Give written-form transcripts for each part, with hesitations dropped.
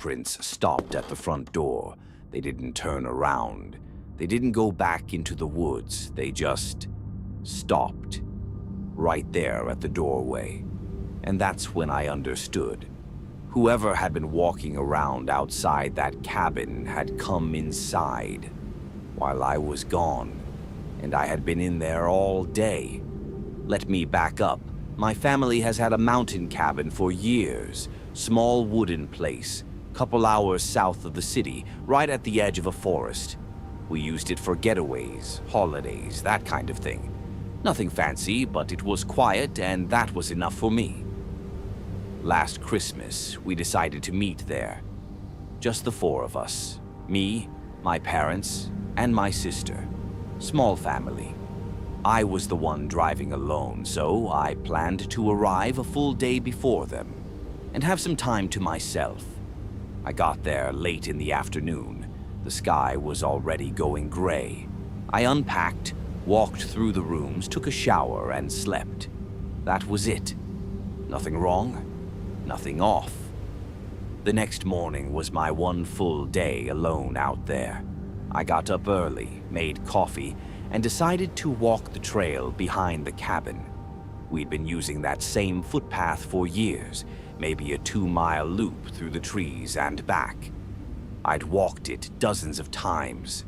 footprints stopped at the front door. They didn't turn around. They didn't go back into the woods. They just stopped right there at the doorway. And that's when I understood. Whoever had been walking around outside that cabin had come inside while I was gone, and I had been in there all day. Let me back up. My family has had a mountain cabin for years, small wooden place, couple hours south of the city, right at the edge of a forest. We used it for getaways, holidays, that kind of thing. Nothing fancy, but it was quiet, and that was enough for me. Last Christmas, we decided to meet there. Just the four of us. Me, my parents, and my sister. Small family. I was the one driving alone, so I planned to arrive a full day before them and have some time to myself. I got there late in the afternoon. The sky was already going gray. I unpacked, walked through the rooms, took a shower, and slept. That was it. Nothing wrong. Nothing off. The next morning was my one full day alone out there. I got up early, made coffee, and decided to walk the trail behind the cabin. We'd been using that same footpath for years, maybe a 2-mile loop through the trees and back. I'd walked it dozens of times.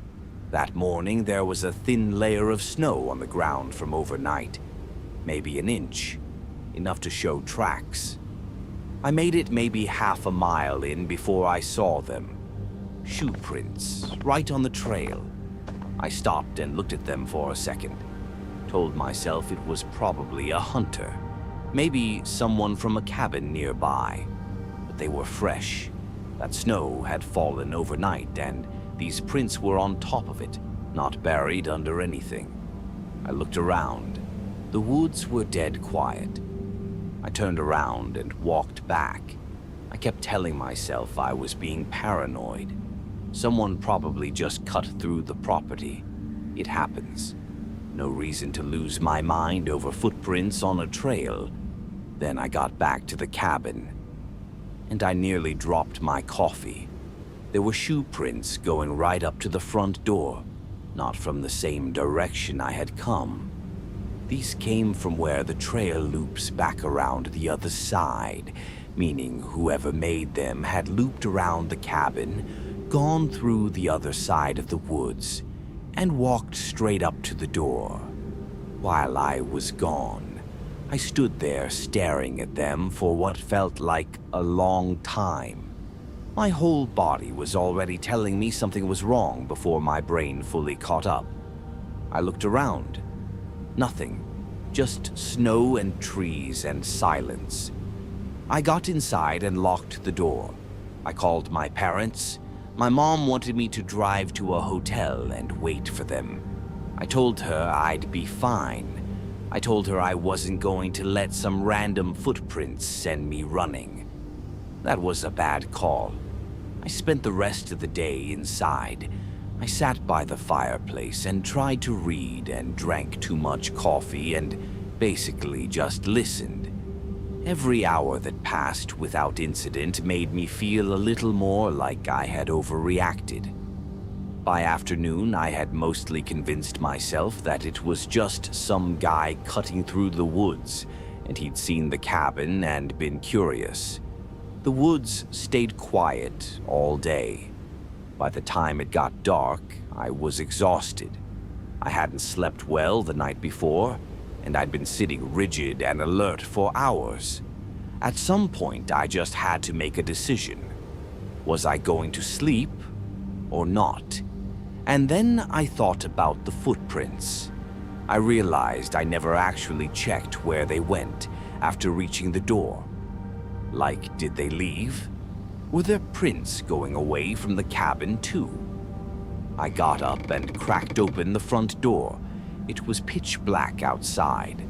That morning there was a thin layer of snow on the ground from overnight, maybe an inch, enough to show tracks. I made it maybe half a mile in before I saw them. Shoe prints, right on the trail. I stopped and looked at them for a second. Told myself it was probably a hunter. Maybe someone from a cabin nearby. But they were fresh. That snow had fallen overnight, and these prints were on top of it, not buried under anything. I looked around. The woods were dead quiet. I turned around and walked back. I kept telling myself I was being paranoid. Someone probably just cut through the property. It happens. No reason to lose my mind over footprints on a trail. Then I got back to the cabin, and I nearly dropped my coffee. There were shoe prints going right up to the front door, not from the same direction I had come. These came from where the trail loops back around the other side, meaning whoever made them had looped around the cabin, gone through the other side of the woods, and walked straight up to the door. While I was gone, I stood there staring at them for what felt like a long time. My whole body was already telling me something was wrong before my brain fully caught up. I looked around. Nothing. Just snow and trees and silence. I got inside and locked the door. I called my parents. My mom wanted me to drive to a hotel and wait for them. I told her I'd be fine. I told her I wasn't going to let some random footprints send me running. That was a bad call. I spent the rest of the day inside. I sat by the fireplace and tried to read and drank too much coffee and basically just listened. Every hour that passed without incident made me feel a little more like I had overreacted. By afternoon, I had mostly convinced myself that it was just some guy cutting through the woods, and he'd seen the cabin and been curious. The woods stayed quiet all day. By the time it got dark, I was exhausted. I hadn't slept well the night before, and I'd been sitting rigid and alert for hours. At some point, I just had to make a decision. Was I going to sleep or not? And then I thought about the footprints. I realized I never actually checked where they went after reaching the door. Like, did they leave? Were there prints going away from the cabin too? I got up and cracked open the front door. It was pitch black outside.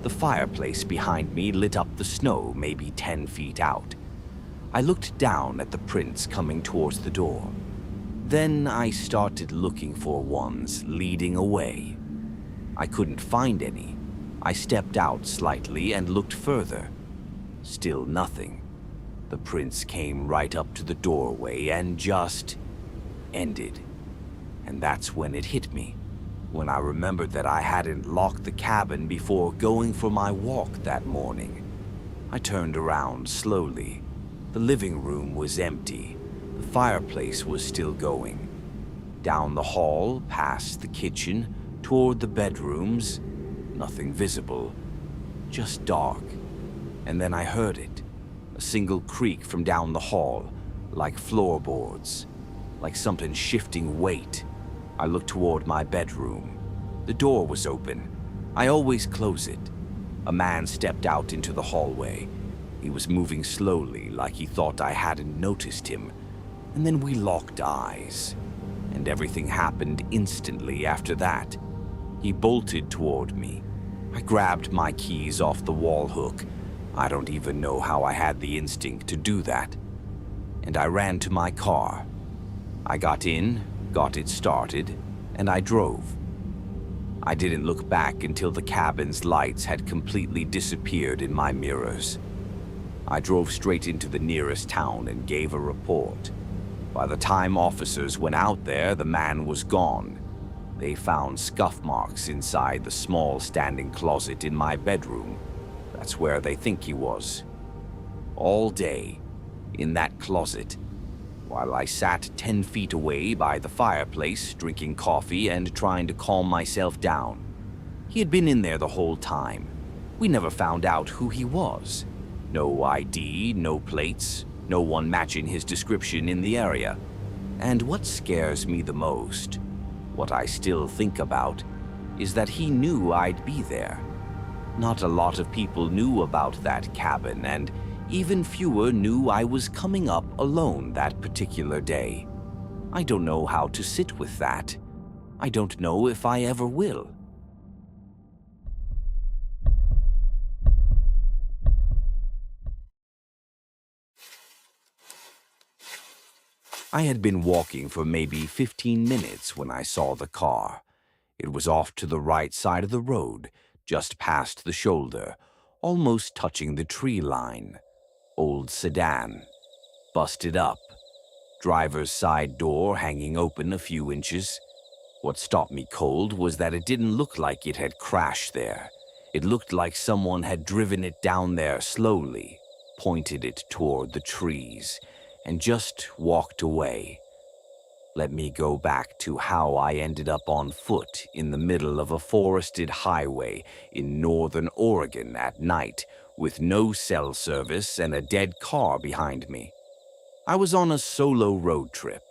The fireplace behind me lit up the snow maybe 10 feet out. I looked down at the prints coming towards the door. Then I started looking for ones leading away. I couldn't find any. I stepped out slightly and looked further. Still nothing. The prince came right up to the doorway and just ended. And that's when it hit me, when I remembered that I hadn't locked the cabin before going for my walk that morning. I turned around slowly. The living room was empty. The fireplace was still going. Down the hall, past the kitchen, toward the bedrooms, nothing visible, just dark. And then I heard it, a single creak from down the hall, like floorboards, like something shifting weight. I looked toward my bedroom. The door was open. I always close it. A man stepped out into the hallway. He was moving slowly, like he thought I hadn't noticed him. And then we locked eyes. And everything happened instantly after that. He bolted toward me. I grabbed my keys off the wall hook. I don't even know how I had the instinct to do that. And I ran to my car. I got in, got it started, and I drove. I didn't look back until the cabin's lights had completely disappeared in my mirrors. I drove straight into the nearest town and gave a report. By the time officers went out there, the man was gone. They found scuff marks inside the small standing closet in my bedroom. That's where they think he was. All day, in that closet, while I sat 10 feet away by the fireplace, drinking coffee and trying to calm myself down. He had been in there the whole time. We never found out who he was. No ID, no plates, no one matching his description in the area. And what scares me the most, what I still think about, is that he knew I'd be there. Not a lot of people knew about that cabin, and even fewer knew I was coming up alone that particular day. I don't know how to sit with that. I don't know if I ever will. I had been walking for maybe 15 minutes when I saw the car. It was off to the right side of the road, just past the shoulder, almost touching the tree line. Old sedan, busted up, driver's side door hanging open a few inches. What stopped me cold was that it didn't look like it had crashed there. It looked like someone had driven it down there slowly, pointed it toward the trees, and just walked away. Let me go back to how I ended up on foot in the middle of a forested highway in northern Oregon at night with no cell service and a dead car behind me. I was on a solo road trip.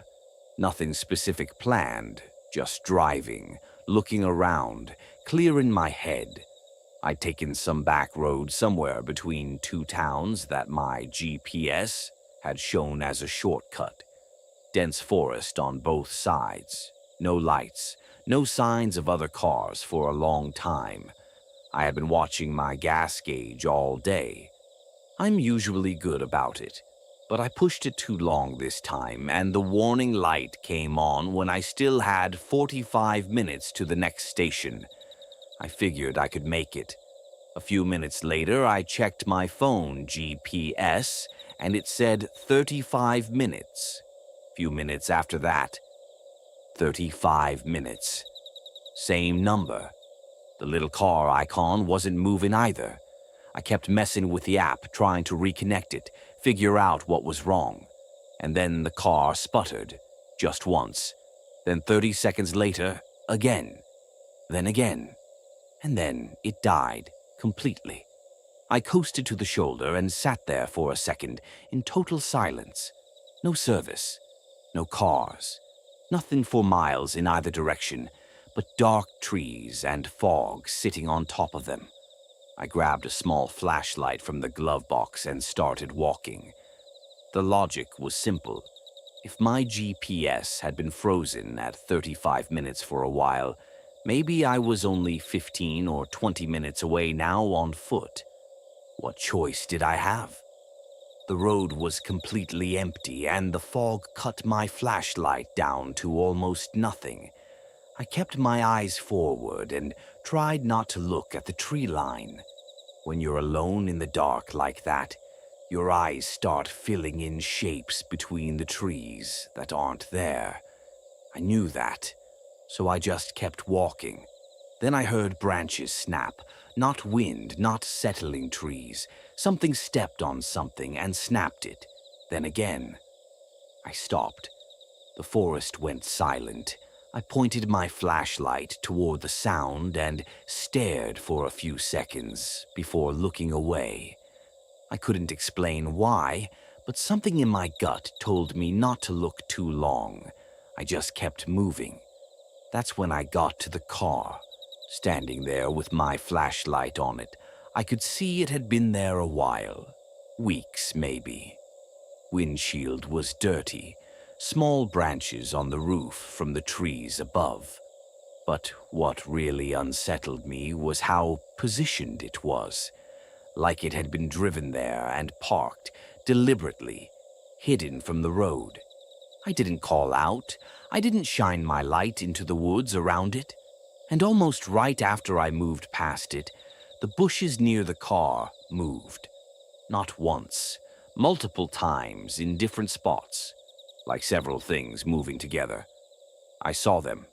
Nothing specific planned, just driving, looking around, clearing my head. I'd taken some back road somewhere between two towns that my GPS had shown as a shortcut. Dense forest on both sides, no lights, no signs of other cars for a long time. I had been watching my gas gauge all day. I'm usually good about it, but I pushed it too long this time, and the warning light came on when I still had 45 minutes to the next station. I figured I could make it. A few minutes later, I checked my phone GPS, and it said 35 minutes. Few minutes after that, 35 minutes. Same number. The little car icon wasn't moving either. I kept messing with the app, trying to reconnect it, figure out what was wrong. And then the car sputtered, just once. Then 30 seconds later, again. Then again. And then it died, completely. I coasted to the shoulder and sat there for a second, in total silence. No service. No cars, nothing for miles in either direction, but dark trees and fog sitting on top of them. I grabbed a small flashlight from the glove box and started walking. The logic was simple. If my GPS had been frozen at 35 minutes for a while, maybe I was only 15 or 20 minutes away now on foot. What choice did I have? The road was completely empty, and the fog cut my flashlight down to almost nothing. I kept my eyes forward and tried not to look at the tree line. When you're alone in the dark like that, Your eyes start filling in shapes between the trees that aren't there. I knew that, so I just kept walking. Then I heard branches snap, not wind, not settling trees. Something stepped on something and snapped it. Then again. I stopped. The forest went silent. I pointed my flashlight toward the sound and stared for a few seconds before looking away. I couldn't explain why, but something in my gut told me not to look too long. I just kept moving. That's when I got to the car. Standing there with my flashlight on it, I could see it had been there a while. Weeks, maybe. Windshield was dirty. Small branches on the roof from the trees above. But what really unsettled me was how positioned it was. Like it had been driven there and parked, deliberately, hidden from the road. I didn't call out. I didn't shine my light into the woods around it. And almost right after I moved past it, the bushes near the car moved. Not once, multiple times in different spots, like several things moving together. I saw them.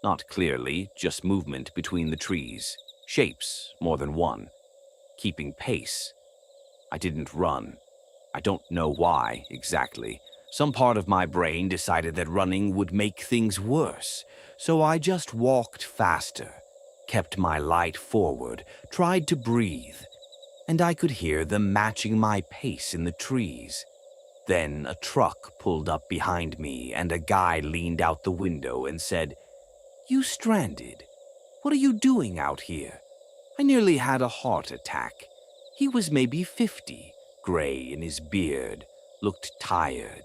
Not clearly, just movement between the trees, shapes, more than one, keeping pace. I didn't run. I don't know why, exactly. Some part of my brain decided that running would make things worse, so I just walked faster, kept my light forward, tried to breathe, and I could hear them matching my pace in the trees. Then a truck pulled up behind me and a guy leaned out the window and said, "You stranded? What are you doing out here?" I nearly had a heart attack. He was maybe 50, gray in his beard, looked tired.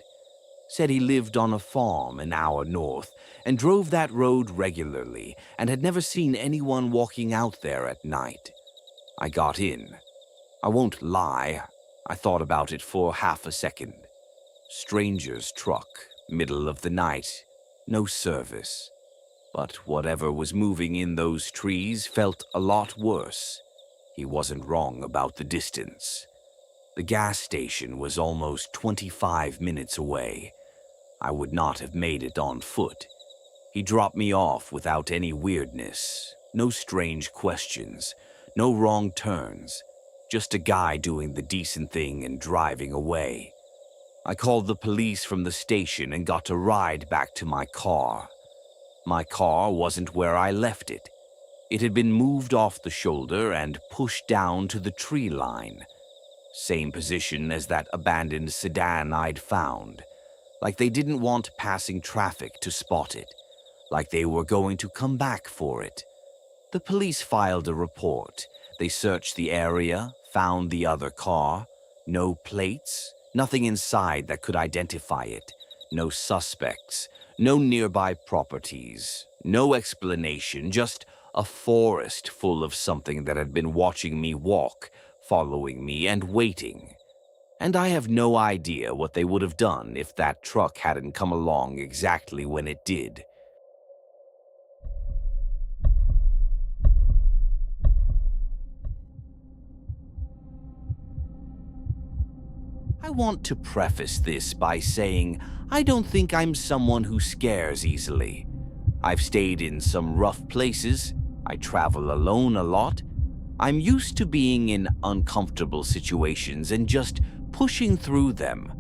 Said he lived on a farm an hour north and drove that road regularly and had never seen anyone walking out there at night. I got in. I won't lie, I thought about it for half a second. Stranger's truck, middle of the night, no service. But whatever was moving in those trees felt a lot worse. He wasn't wrong about the distance. The gas station was almost 25 minutes away. I would not have made it on foot. He dropped me off without any weirdness, no strange questions, no wrong turns, just a guy doing the decent thing and driving away. I called the police from the station and got a ride back to my car. My car wasn't where I left it. It had been moved off the shoulder and pushed down to the tree line. Same position as that abandoned sedan I'd found. Like they didn't want passing traffic to spot it. Like they were going to come back for it. The police filed a report. They searched the area, found the other car. No plates, nothing inside that could identify it. No suspects, no nearby properties, no explanation, just a forest full of something that had been watching me walk, following me and waiting. And I have no idea what they would have done if that truck hadn't come along exactly when it did. I want to preface this by saying I don't think I'm someone who scares easily. I've stayed in some rough places. I travel alone a lot. I'm used to being in uncomfortable situations and just pushing through them.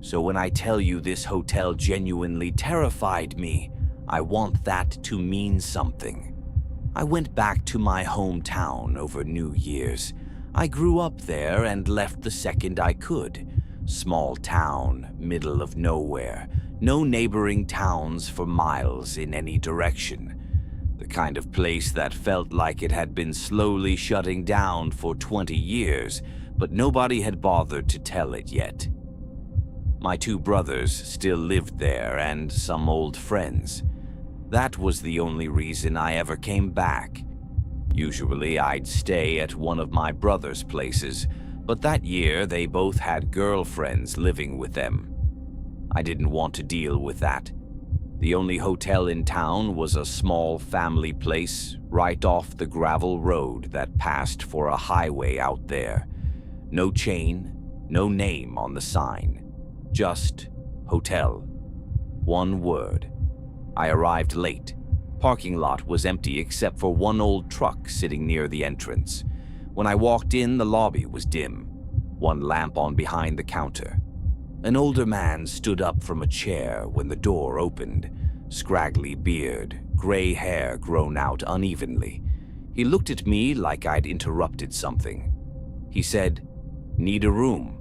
So when I tell you this hotel genuinely terrified me, I want that to mean something. I went back to my hometown over New Year's. I grew up there and left the second I could. Small town, middle of nowhere, no neighboring towns for miles in any direction. The kind of place that felt like it had been slowly shutting down for 20 years, but nobody had bothered to tell it yet. My two brothers still lived there and some old friends. That was the only reason I ever came back. Usually I'd stay at one of my brother's places, but that year they both had girlfriends living with them. I didn't want to deal with that. The only hotel in town was a small family place right off the gravel road that passed for a highway out there. No chain, No name on the sign, just hotel. One word. I arrived late. Parking lot was empty except for one old truck sitting near the entrance. When I walked in, the lobby was dim. One lamp on behind the counter. An older man stood up from a chair when the door opened. Scraggly beard, gray hair grown out unevenly. He looked at me like I'd interrupted something. He said, "Need a room?"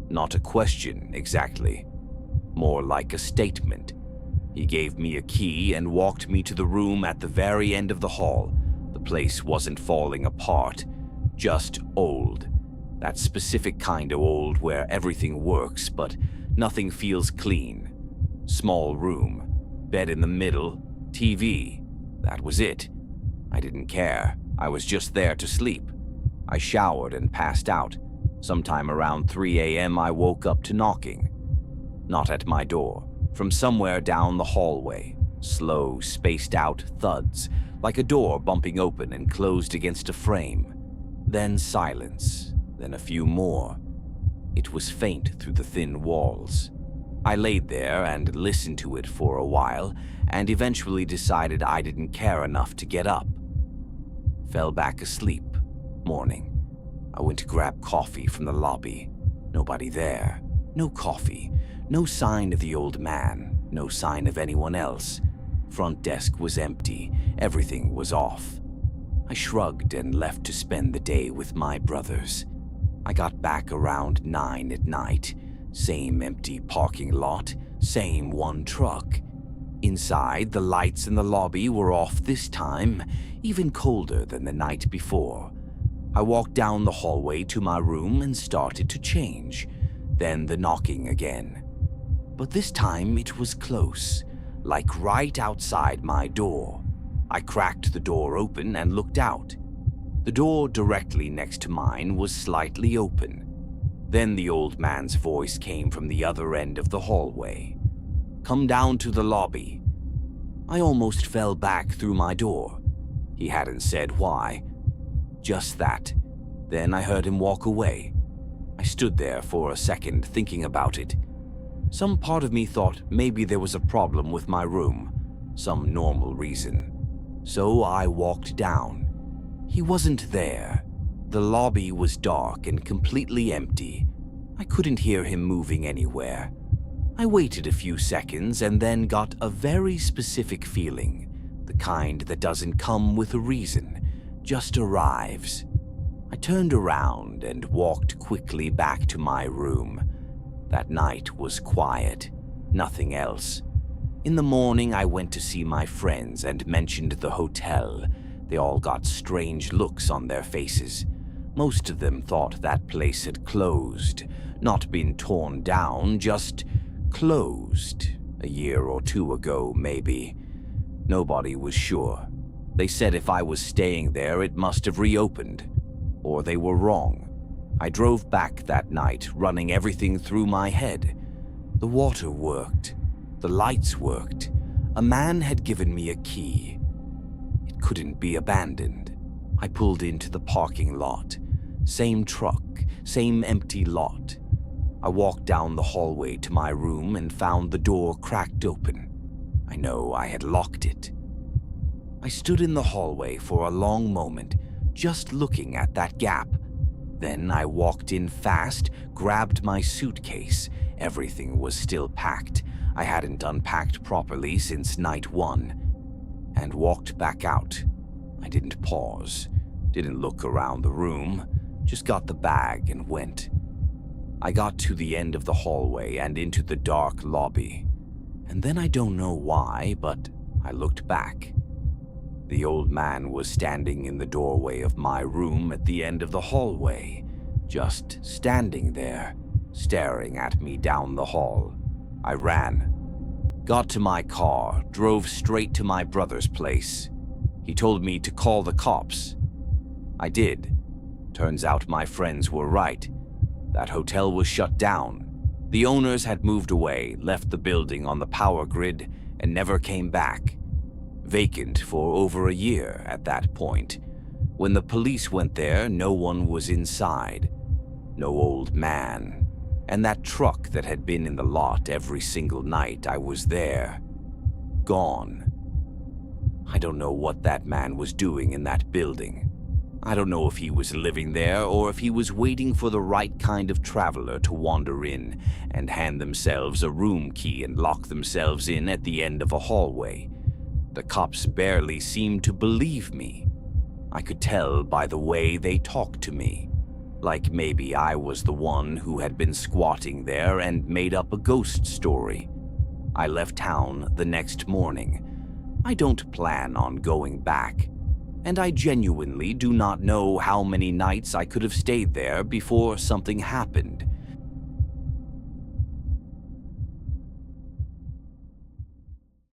Not a question, exactly. More like a statement. He gave me a key and walked me to the room at the very end of the hall. The place wasn't falling apart, just old. That specific kind of old where everything works, but nothing feels clean. Small room, bed in the middle, TV. That was it. I didn't care. I was just there to sleep. I showered and passed out. Sometime around 3 a.m. I woke up to knocking. Not at my door. From somewhere down the hallway. Slow, spaced out thuds, like a door bumping open and closed against a frame. Then silence, then a few more. It was faint through the thin walls. I laid there and listened to it for a while, and eventually decided I didn't care enough to get up. Fell back asleep. Morning. I went to grab coffee from the lobby. Nobody there. No coffee. No sign of the old man. No sign of anyone else. Front desk was empty. Everything was off. I shrugged and left to spend the day with my brothers. I got back around 9 at night. Same empty parking lot. Same one truck. Inside, the lights in the lobby were off this time, even colder than the night before. I walked down the hallway to my room and started to change. Then the knocking again. But this time it was close, like right outside my door. I cracked the door open and looked out. The door directly next to mine was slightly open. Then the old man's voice came from the other end of the hallway. "Come down to the lobby." I almost fell back through my door. He hadn't said why. Just that. Then I heard him walk away. I stood there for a second thinking about it. Some part of me thought maybe there was a problem with my room, some normal reason. So I walked down. He wasn't there. The lobby was dark and completely empty. I couldn't hear him moving anywhere. I waited a few seconds and then got a very specific feeling, the kind that doesn't come with a reason, just arrives. I turned around and walked quickly back to my room. That night was quiet, nothing else. In the morning, I went to see my friends and mentioned the hotel. They all got strange looks on their faces. Most of them thought that place had closed, not been torn down, just closed. A year or two ago, maybe. Nobody was sure. They said if I was staying there, it must have reopened. Or they were wrong. I drove back that night, running everything through my head. The water worked. The lights worked. A man had given me a key. It couldn't be abandoned. I pulled into the parking lot. Same truck, same empty lot. I walked down the hallway to my room and found the door cracked open. I know I had locked it. I stood in the hallway for a long moment, just looking at that gap. Then I walked in fast, grabbed my suitcase. Everything was still packed. I hadn't unpacked properly since night one. And walked back out. I didn't pause, didn't look around the room, just got the bag and went. I got to the end of the hallway and into the dark lobby. And then I don't know why, but I looked back. The old man was standing in the doorway of my room at the end of the hallway, just standing there, staring at me down the hall. I ran. Got to my car, drove straight to my brother's place. He told me to call the cops. I did. Turns out my friends were right. That hotel was shut down. The owners had moved away, left the building on the power grid, and never came back. Vacant for over a year at that point. When the police went there, no one was inside. No old man. And that truck that had been in the lot every single night I was there. Gone. I don't know what that man was doing in that building. I don't know if he was living there or if he was waiting for the right kind of traveler to wander in and hand themselves a room key and lock themselves in at the end of a hallway. The cops barely seemed to believe me. I could tell by the way they talked to me. Like maybe I was the one who had been squatting there and made up a ghost story. I left town the next morning. I don't plan on going back, and I genuinely do not know how many nights I could have stayed there before something happened.